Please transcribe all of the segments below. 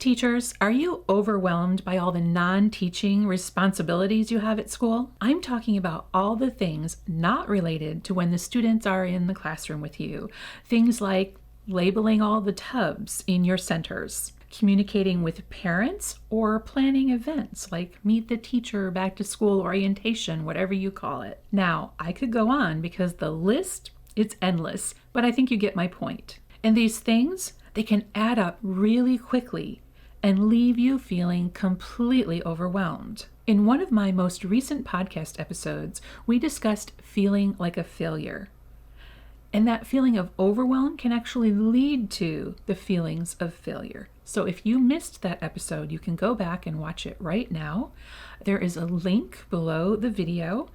Teachers, are you overwhelmed by all the non-teaching responsibilities you have at school? I'm talking about all the things not related to when the students are in the classroom with you. Things like labeling all the tubs in your centers, communicating with parents, or planning events like meet the teacher, back to school orientation, whatever you call it. Now, I could go on because the list, it's endless, but I think you get my point. And these things, they can add up really quickly and leave you feeling completely overwhelmed. In one of my most recent podcast episodes, we discussed feeling like a failure. And that feeling of overwhelm can actually lead to the feelings of failure. So if you missed that episode, you can go back and watch it right now. There is a link below the video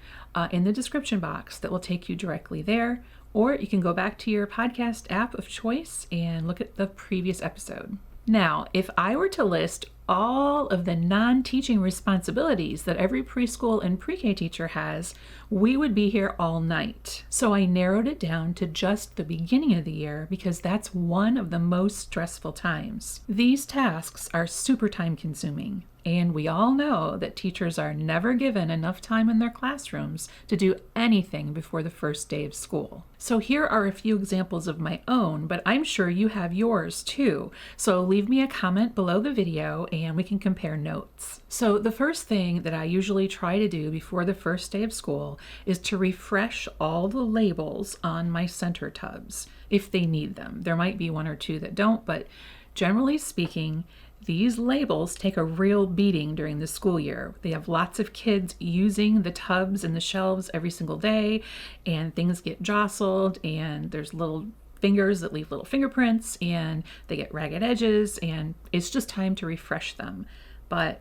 in the description box that will take you directly there. Or you can go back to your podcast app of choice and look at the previous episode. Now, if I were to list all of the non-teaching responsibilities that every preschool and pre-K teacher has, we would be here all night. So I narrowed it down to just the beginning of the year because that's one of the most stressful times. These tasks are super time consuming. And we all know that teachers are never given enough time in their classrooms to do anything before the first day of school. So here are a few examples of my own, but I'm sure you have yours too. So leave me a comment below the video and we can compare notes. So the first thing that I usually try to do before the first day of school is to refresh all the labels on my center tubs if they need them. There might be one or two that don't, but generally speaking, these labels take a real beating during the school year. They have lots of kids using the tubs and the shelves every single day, and things get jostled, and there's little fingers that leave little fingerprints, and they get ragged edges, and it's just time to refresh them. But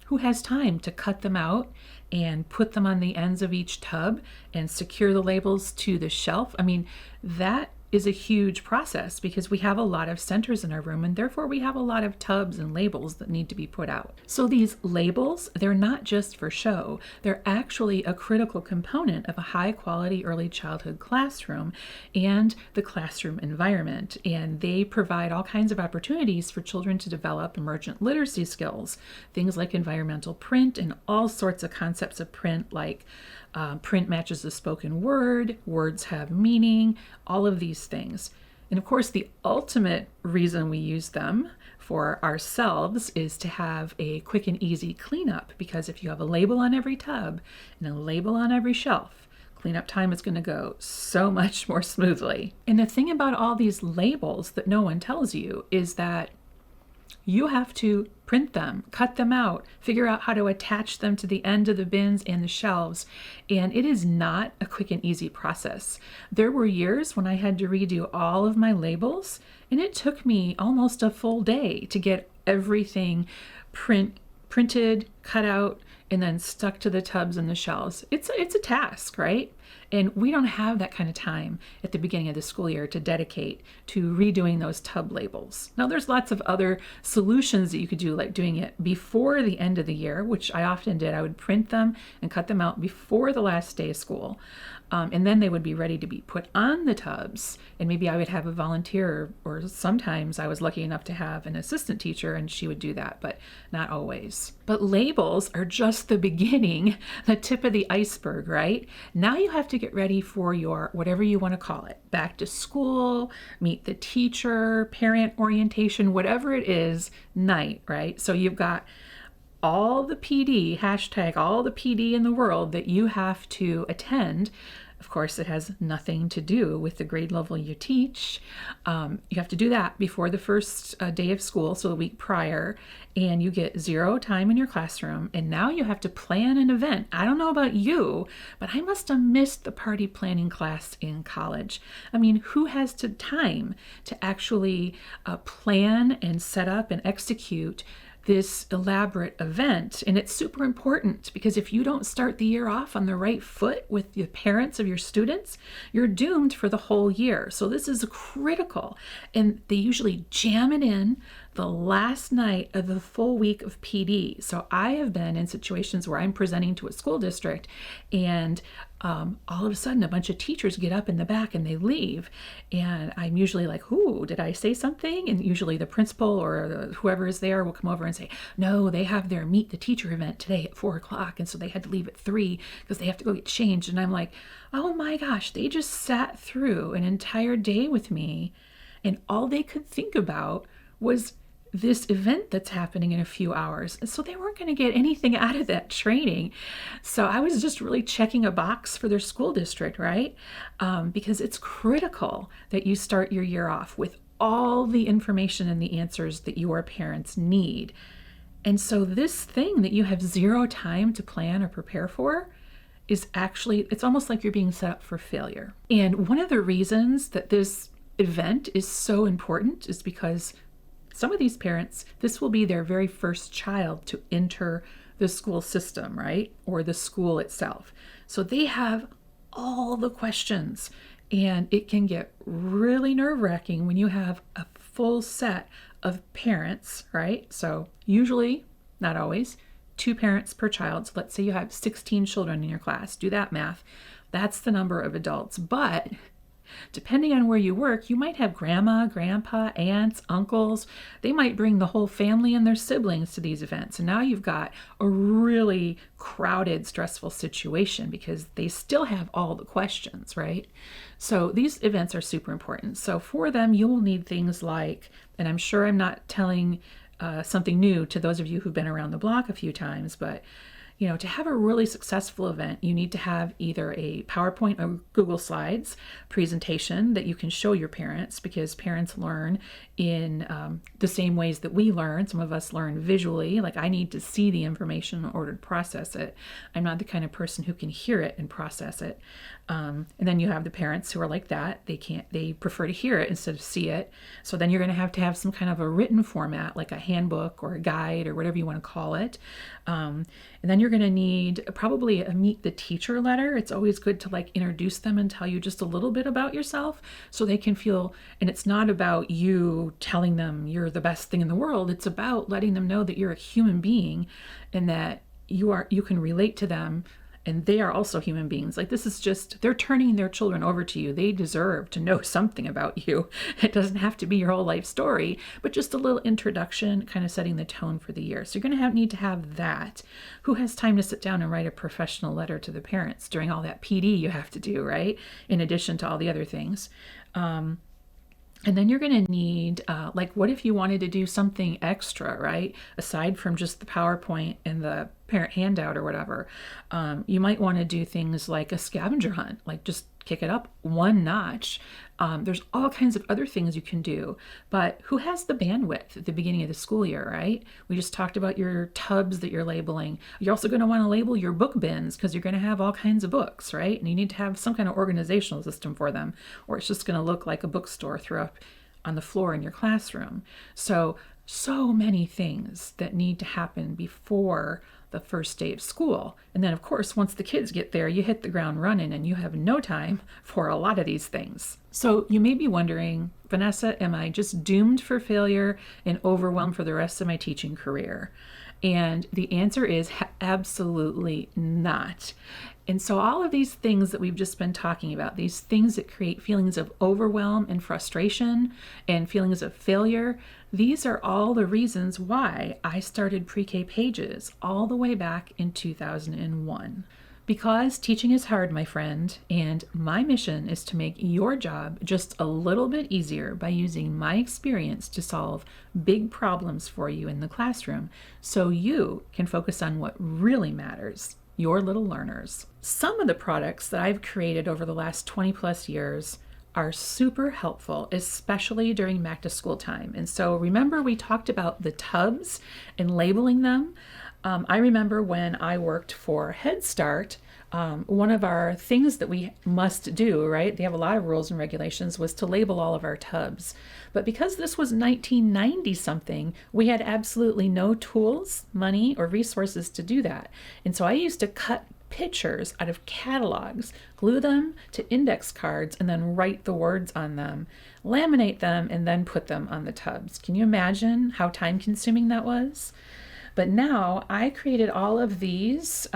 who has time to cut them out and put them on the ends of each tub and secure the labels to the shelf? I mean, that is a huge process because we have a lot of centers in our room and therefore we have a lot of tubs and labels that need to be put out. So these labels, they're not just for show. They're actually a critical component of a high quality early childhood classroom and the classroom environment. And they provide all kinds of opportunities for children to develop emergent literacy skills, things like environmental print and all sorts of concepts of print like print matches the spoken word, words have meaning, all of these things. And of course, the ultimate reason we use them for ourselves is to have a quick and easy cleanup, because if you have a label on every tub and a label on every shelf, cleanup time is going to go so much more smoothly. And the thing about all these labels that no one tells you is that you have to print them, cut them out, figure out how to attach them to the end of the bins and the shelves. And it is not a quick and easy process. There were years when I had to redo all of my labels, and it took me almost a full day to get everything printed, cut out, and then stuck to the tubs and the shelves. It's a task, right? And we don't have that kind of time at the beginning of the school year to dedicate to redoing those tub labels. Now, there's lots of other solutions that you could do, like doing it before the end of the year, which I often did. I would print them and cut them out before the last day of school. And then they would be ready to be put on the tubs. And maybe I would have a volunteer, or sometimes I was lucky enough to have an assistant teacher and she would do that, but not always. But labels are just the beginning, the tip of the iceberg, right? Now you have to get ready for your, whatever you want to call it, back to school, meet the teacher, parent orientation, whatever it is, night, right? So you've got all the PD, hashtag all the PD in the world that you have to attend. Of course, it has nothing to do with the grade level you teach. You have to do that before the first day of school, so the week prior, and you get 0 time in your classroom, and now you have to plan an event. I don't know about you, but I must have missed the party planning class in college. I mean, who has the time to actually plan and set up and execute this elaborate event? And it's super important because if you don't start the year off on the right foot with the parents of your students, you're doomed for the whole year. So this is critical. And they usually jam it in the last night of the full week of PD. So I have been in situations where I'm presenting to a school district and all of a sudden a bunch of teachers get up in the back and they leave. And I'm usually like, "Ooh, did I say something?" And usually the principal or whoever is there will come over and say, "No, they have their meet the teacher event today at 4 o'clock. And so they had to leave at 3 because they have to go get changed." And I'm like, oh my gosh, they just sat through an entire day with me. And all they could think about was this event that's happening in a few hours. And so they weren't going to get anything out of that training. So I was just really checking a box for their school district, right? Because it's critical that you start your year off with all the information and the answers that your parents need. And so this thing that you have zero time to plan or prepare for is actually, it's almost like you're being set up for failure. And one of the reasons that this event is so important is because some of these parents, this will be their very first child to enter the school system, right? Or the school itself. So they have all the questions, and it can get really nerve-wracking when you have a full set of parents, right? So usually, not always, 2 parents per child. So let's say you have 16 children in your class. Do that math. That's the number of adults. But depending on where you work, you might have grandma, grandpa, aunts, uncles. They might bring the whole family and their siblings to these events. And now you've got a really crowded, stressful situation because they still have all the questions, right? So these events are super important. So for them, you will need things like, and I'm sure I'm not telling something new to those of you who've been around the block a few times, but to have a really successful event, you need to have either a PowerPoint or Google Slides presentation that you can show your parents, because parents learn in the same ways that we learn. Some of us learn visually, like I need to see the information in order to process it. I'm not the kind of person who can hear it and process it. And then you have the parents who are like that. They prefer to hear it instead of see it. So then you're going to have some kind of a written format, like a handbook or a guide or whatever you want to call it. And then you're going to need probably a meet the teacher letter. It's always good to introduce them and tell you just a little bit about yourself so they can feel, and it's not about you telling them you're the best thing in the world. It's about letting them know that you're a human being and that you can relate to them. And they are also human beings. This is just, they're turning their children over to you. They deserve to know something about you. It doesn't have to be your whole life story, but just a little introduction, kind of setting the tone for the year. So you're going to need to have that. Who has time to sit down and write a professional letter to the parents during all that PD you have to do, right? In addition to all the other things. And then you're going to need, what if you wanted to do something extra, right? Aside from just the PowerPoint and the parent handout or whatever, you might want to do things like a scavenger hunt, just kick it up one notch. There's all kinds of other things you can do, but who has the bandwidth at the beginning of the school year, right? We just talked about your tubs that you're labeling. You're also going to want to label your book bins because you're going to have all kinds of books, right? And you need to have some kind of organizational system for them, or it's just going to look like a bookstore thrown up on the floor in your classroom. So many things that need to happen before the first day of school. And then, of course, once the kids get there, you hit the ground running and you have no time for a lot of these things. So you may be wondering, Vanessa, am I just doomed for failure and overwhelmed for the rest of my teaching career? And the answer is absolutely not. And so all of these things that we've just been talking about, these things that create feelings of overwhelm and frustration and feelings of failure, these are all the reasons why I started Pre-K Pages all the way back in 2001. Because teaching is hard, my friend, and my mission is to make your job just a little bit easier by using my experience to solve big problems for you in the classroom so you can focus on what really matters, your little learners. Some of the products that I've created over the last 20 plus years are super helpful, especially during back to school time. And so remember we talked about the tubs and labeling them? I remember when I worked for Head Start, one of our things that we must do, right? They have a lot of rules and regulations, was to label all of our tubs. But because this was 1990 something, we had absolutely no tools, money, or resources to do that. And so I used to cut pictures out of catalogs, glue them to index cards, and then write the words on them, laminate them, and then put them on the tubs. Can you imagine how time-consuming that was? But now I created all of these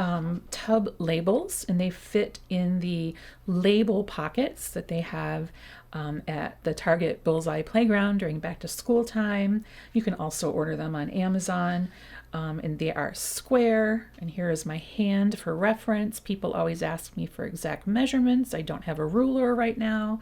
tub labels, and they fit in the label pockets that they have at the Target Bullseye Playground during back to school time. You can also order them on Amazon, and they are square. And here is my hand for reference. People always ask me for exact measurements. I don't have a ruler right now,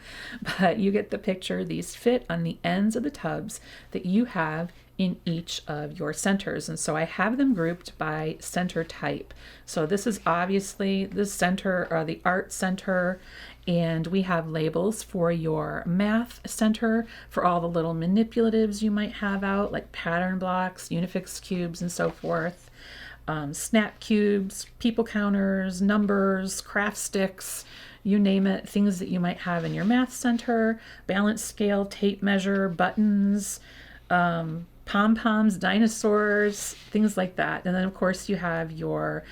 but you get the picture. These fit on the ends of the tubs that you have in each of your centers. And so I have them grouped by center type. So this is obviously the center, or the art center, and we have labels for your math center for all the little manipulatives you might have out, like pattern blocks, Unifix cubes, and so forth. Snap cubes, people counters, numbers, craft sticks, you name it, things that you might have in your math center, balance scale, tape measure, buttons, pom-poms, dinosaurs, things like that. And then of course you have your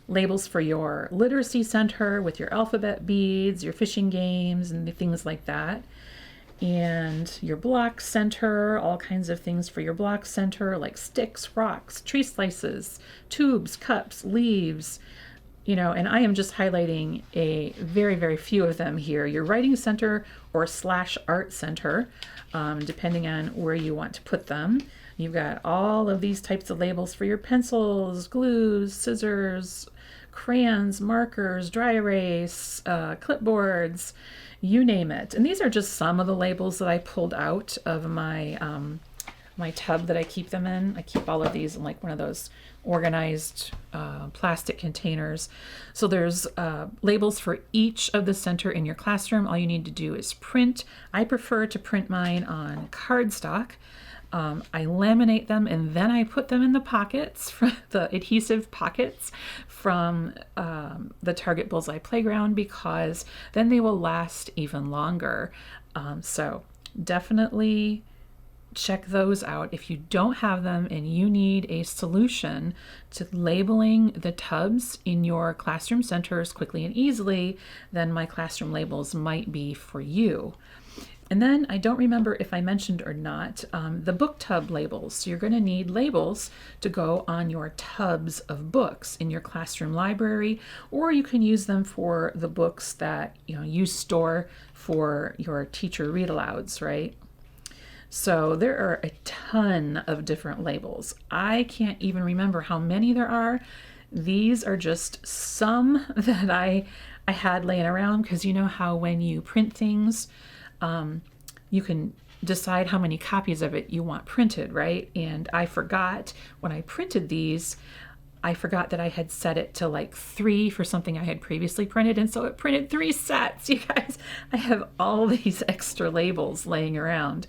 labels for your literacy center with your alphabet beads, your fishing games, and things like that. And your block center, all kinds of things for your block center, like sticks, rocks, tree slices, tubes, cups, leaves, and I am just highlighting a very, very few of them here. Your writing center or / art center, depending on where you want to put them. You've got all of these types of labels for your pencils, glues, scissors, crayons, markers, dry erase, clipboards, you name it. And these are just some of the labels that I pulled out of my my tub that I keep them in. I keep all of these in like one of those organized plastic containers. So there's labels for each of the center in your classroom. All you need to do is print. I prefer to print mine on cardstock. I laminate them and then I put them in the pockets, the adhesive pockets from the Target Bullseye Playground, because then they will last even longer. So definitely check those out. If you don't have them and you need a solution to labeling the tubs in your classroom centers quickly and easily, then my classroom labels might be for you. And then I don't remember if I mentioned or not, the book tub labels. So you're going to need labels to go on your tubs of books in your classroom library, or you can use them for the books that you store for your teacher read-alouds, right? So there are a ton of different labels. I can't even remember how many there are. These are just some that I had laying around, because you know how when you print things, you can decide how many copies of it you want printed, right? And I forgot when I printed these, I forgot that I had set it to like 3 for something I had previously printed, and so it printed 3 sets. You guys, I have all these extra labels laying around,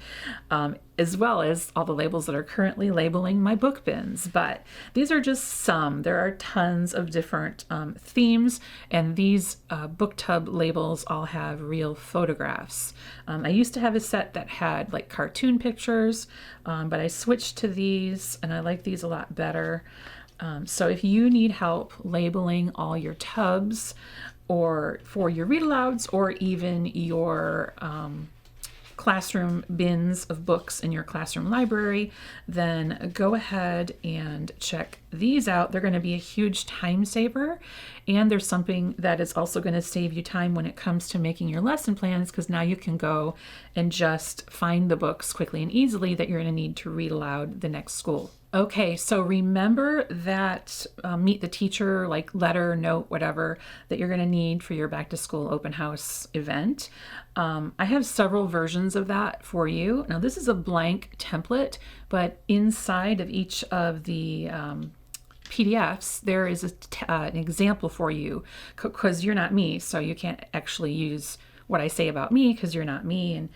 as well as all the labels that are currently labeling my book bins. But these are just some. There are tons of different themes, and these book tub labels all have real photographs. I used to have a set that had like cartoon pictures, but I switched to these, and I like these a lot better. So if you need help labeling all your tubs, or for your read-alouds, or even your classroom bins of books in your classroom library, then go ahead and check these out. They're going to be a huge time saver, and there's something that is also going to save you time when it comes to making your lesson plans, because now you can go and just find the books quickly and easily that you're going to need to read aloud the next school. Okay, so remember that meet the teacher, like letter, note, whatever, that you're going to need for your back to school open house event. I have several versions of that for you. Now this is a blank template, but inside of each of the PDFs, there is an example for you, because you're not me, so you can't actually use what I say about me, because you're not me, and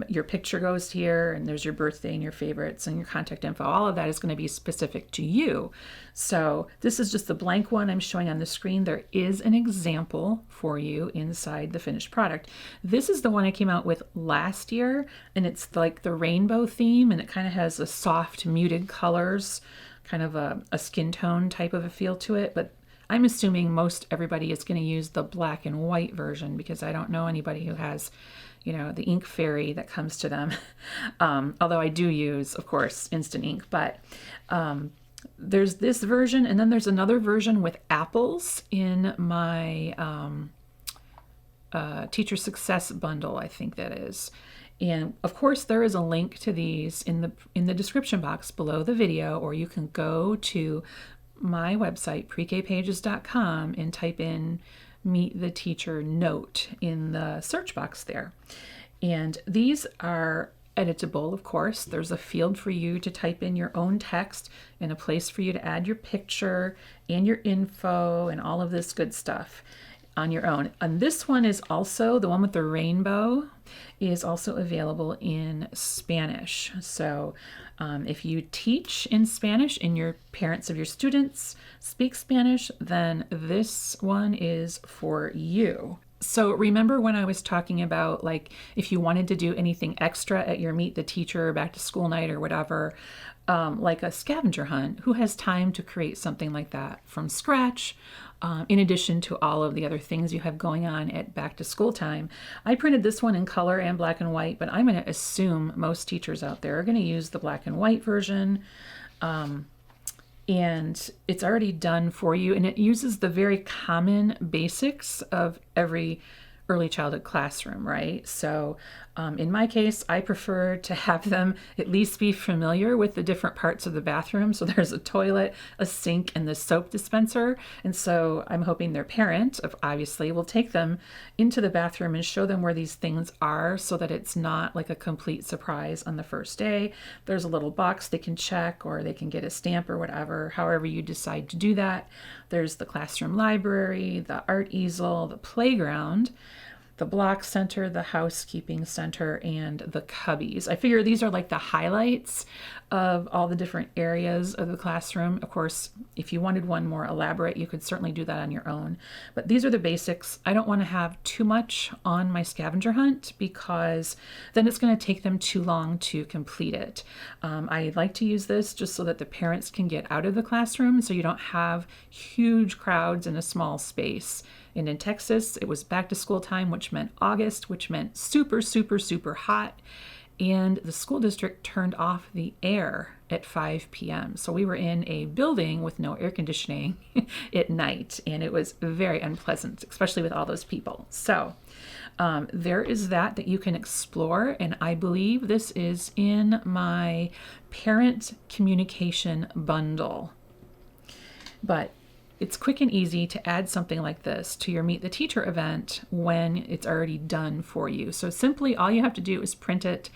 your picture goes here, and there's your birthday and your favorites and your contact info. All of that is going to be specific to you. So this is just the blank one I'm showing on the screen. There is an example for you inside the finished product. This is the one I came out with last year, and it's like the rainbow theme, and it kind of has a soft muted colors, kind of a skin tone type of a feel to it. But I'm assuming most everybody is going to use the black and white version because I don't know anybody who has, the ink fairy that comes to them. Although I do use, of course, instant ink, but there's this version, and then there's another version with apples in my teacher success bundle, I think that is. And of course, there is a link to these in the description box below the video, or you can go to my website, prekpages.com, and type in Meet the Teacher Note in the search box there. And these are editable, of course. There's a field for you to type in your own text and a place for you to add your picture and your info and all of this good stuff on your own. And this one is also, the one with the rainbow, is also available in Spanish. So if you teach in Spanish and your parents of your students speak Spanish, then this one is for you. So remember when I was talking about, like, if you wanted to do anything extra at your Meet the Teacher or back to school night or whatever, like a scavenger hunt, who has time to create something like that from scratch, in addition to all of the other things you have going on at back to school time? I printed this one in color and black and white, but I'm going to assume most teachers out there are going to use the black and white version. And it's already done for you, and it uses the very common basics of every early childhood classroom, right? So in my case, I prefer to have them at least be familiar with the different parts of the bathroom. So there's a toilet, a sink, and the soap dispenser. And so I'm hoping their parent, obviously, will take them into the bathroom and show them where these things are so that it's not like a complete surprise on the first day. There's a little box they can check, or they can get a stamp or whatever, however you decide to do that. There's the classroom library, the art easel, the playground, the block center, the housekeeping center, and the cubbies. I figure these are like the highlights of all the different areas of the classroom. Of course, if you wanted one more elaborate, you could certainly do that on your own. But these are the basics. I don't want to have too much on my scavenger hunt because then it's going to take them too long to complete it. I like to use this just so that the parents can get out of the classroom so you don't have huge crowds in a small space. And in Texas, it was back to school time, which meant August, which meant super, super, super hot. And the school district turned off the air at 5 p.m. So we were in a building with no air conditioning at night, and it was very unpleasant, especially with all those people. So there is that you can explore, and I believe this is in my parent communication bundle. But it's quick and easy to add something like this to your Meet the Teacher event when it's already done for you. So simply all you have to do is print it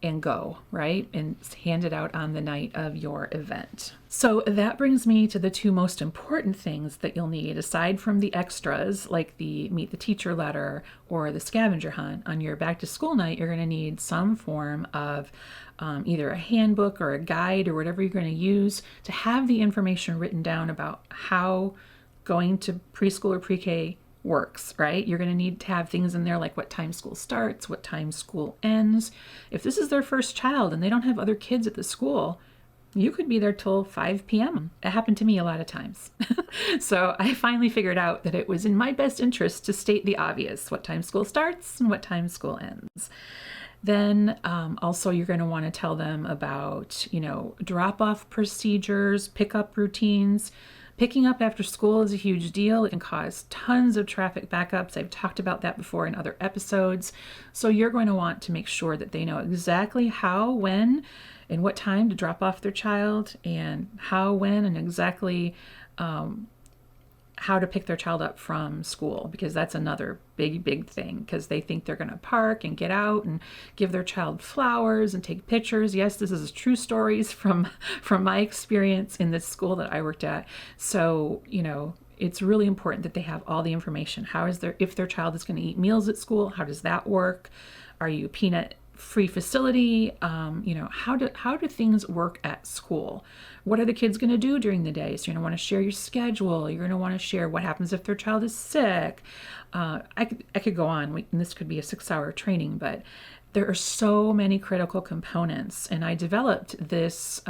and go, right? And hand it out on the night of your event. So that brings me to the two most important things that you'll need, aside from the extras like the Meet the Teacher letter or the scavenger hunt. On your back to school night, you're going to need some form of either a handbook or a guide or whatever you're going to use to have the information written down about how going to preschool or pre-K works, right? You're going to need to have things in there like what time school starts, what time school ends. If this is their first child and they don't have other kids at the school, you could be there till 5 p.m. It happened to me a lot of times. So I finally figured out that it was in my best interest to state the obvious, what time school starts and what time school ends. Then also you're going to want to tell them about, drop-off procedures, pickup routines. Picking up after school is a huge deal. It can cause tons of traffic backups. I've talked about that before in other episodes. So you're going to want to make sure that they know exactly how, when, and what time to drop off their child, and how, when, and exactly how to pick their child up from school, because that's another big thing, because they think they're going to park and get out and give their child flowers and take pictures. Yes, this is true stories from my experience in this school that I worked at. So, it's really important that they have all the information. If their child is going to eat meals at school, how does that work? Are you a peanut free facility? How do things work at school? What are the kids going to do during the day? So you're going to want to share your schedule. You're going to want to share what happens if their child is sick. I could go on, and this could be a 6-hour training, but there are so many critical components. And I developed this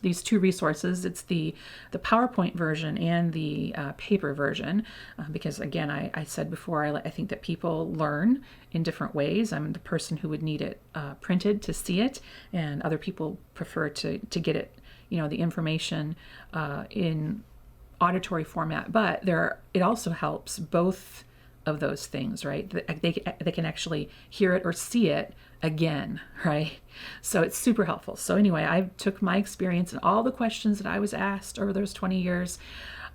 these two resources. It's the PowerPoint version and the paper version, because again, I said before, I think that people learn in different ways. I'm the person who would need it printed to see it, and other people prefer to get it, the information in auditory format. But it also helps both of those things, right? They can actually hear it or see it again, right? So it's super helpful. So anyway, I took my experience and all the questions that I was asked over those 20 years.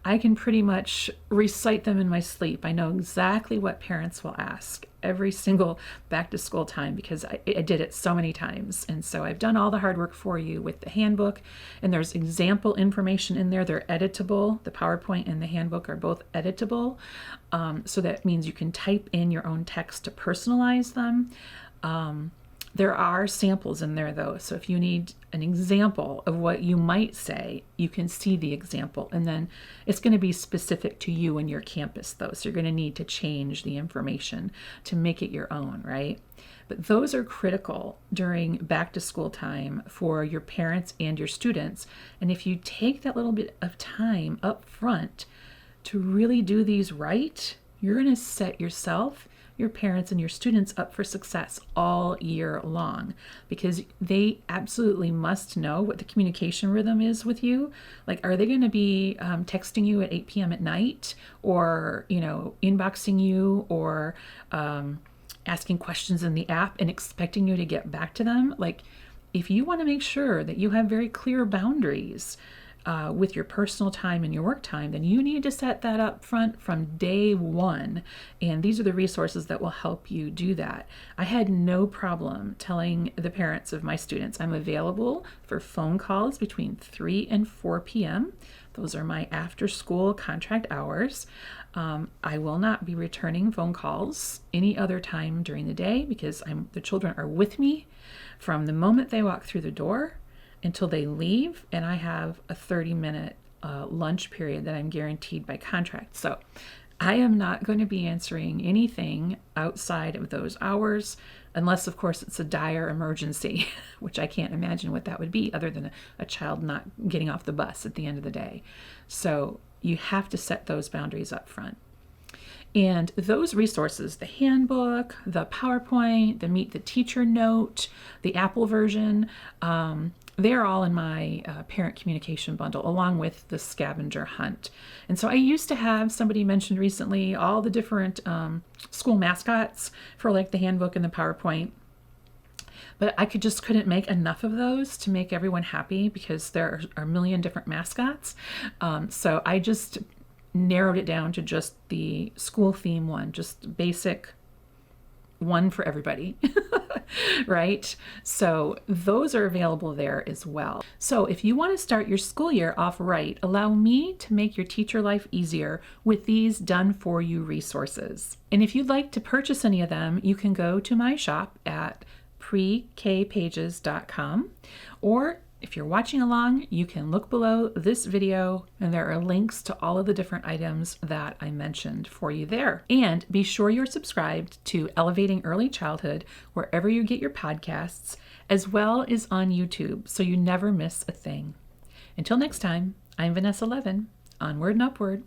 I can pretty much recite them in my sleep. I know exactly what parents will ask every single back to school time because I did it so many times. And so I've done all the hard work for you with the handbook, and there's example information in there. They're editable. The PowerPoint and the handbook are both editable. So that means you can type in your own text to personalize them. There are samples in there though. So if you need an example of what you might say, you can see the example, and then it's going to be specific to you and your campus though. So you're going to need to change the information to make it your own, right? But those are critical during back to school time for your parents and your students. And if you take that little bit of time up front to really do these right, you're going to set yourself, your parents, and your students up for success all year long, because they absolutely must know what the communication rhythm is with you. Like, are they going to be texting you at 8 p.m. at night, or, inboxing you, or asking questions in the app and expecting you to get back to them? Like, if you want to make sure that you have very clear boundaries with your personal time and your work time, then you need to set that up front from day one. And these are the resources that will help you do that. I had no problem telling the parents of my students I'm available for phone calls between 3 and 4 p.m. Those are my after school contract hours. I will not be returning phone calls any other time during the day because the children are with me from the moment they walk through the door until they leave, and I have a 30-minute lunch period that I'm guaranteed by contract. So I am not going to be answering anything outside of those hours, unless, of course, it's a dire emergency, which I can't imagine what that would be other than a child not getting off the bus at the end of the day. So you have to set those boundaries up front. And those resources, the handbook, the PowerPoint, the Meet the Teacher note, the Apple version, they're all in my parent communication bundle, along with the scavenger hunt. And so I used to have, somebody mentioned recently, all the different school mascots for like the handbook and the PowerPoint. But I couldn't make enough of those to make everyone happy because there are a million different mascots. So I just narrowed it down to just the school theme one, just basic one for everybody, right? So those are available there as well. So if you want to start your school year off right, allow me to make your teacher life easier with these done for you resources. And if you'd like to purchase any of them, you can go to my shop at prekpages.com, or if you're watching along, you can look below this video and there are links to all of the different items that I mentioned for you there. And be sure you're subscribed to Elevating Early Childhood wherever you get your podcasts, as well as on YouTube, so you never miss a thing. Until next time, I'm Vanessa Levin. Onward and upward.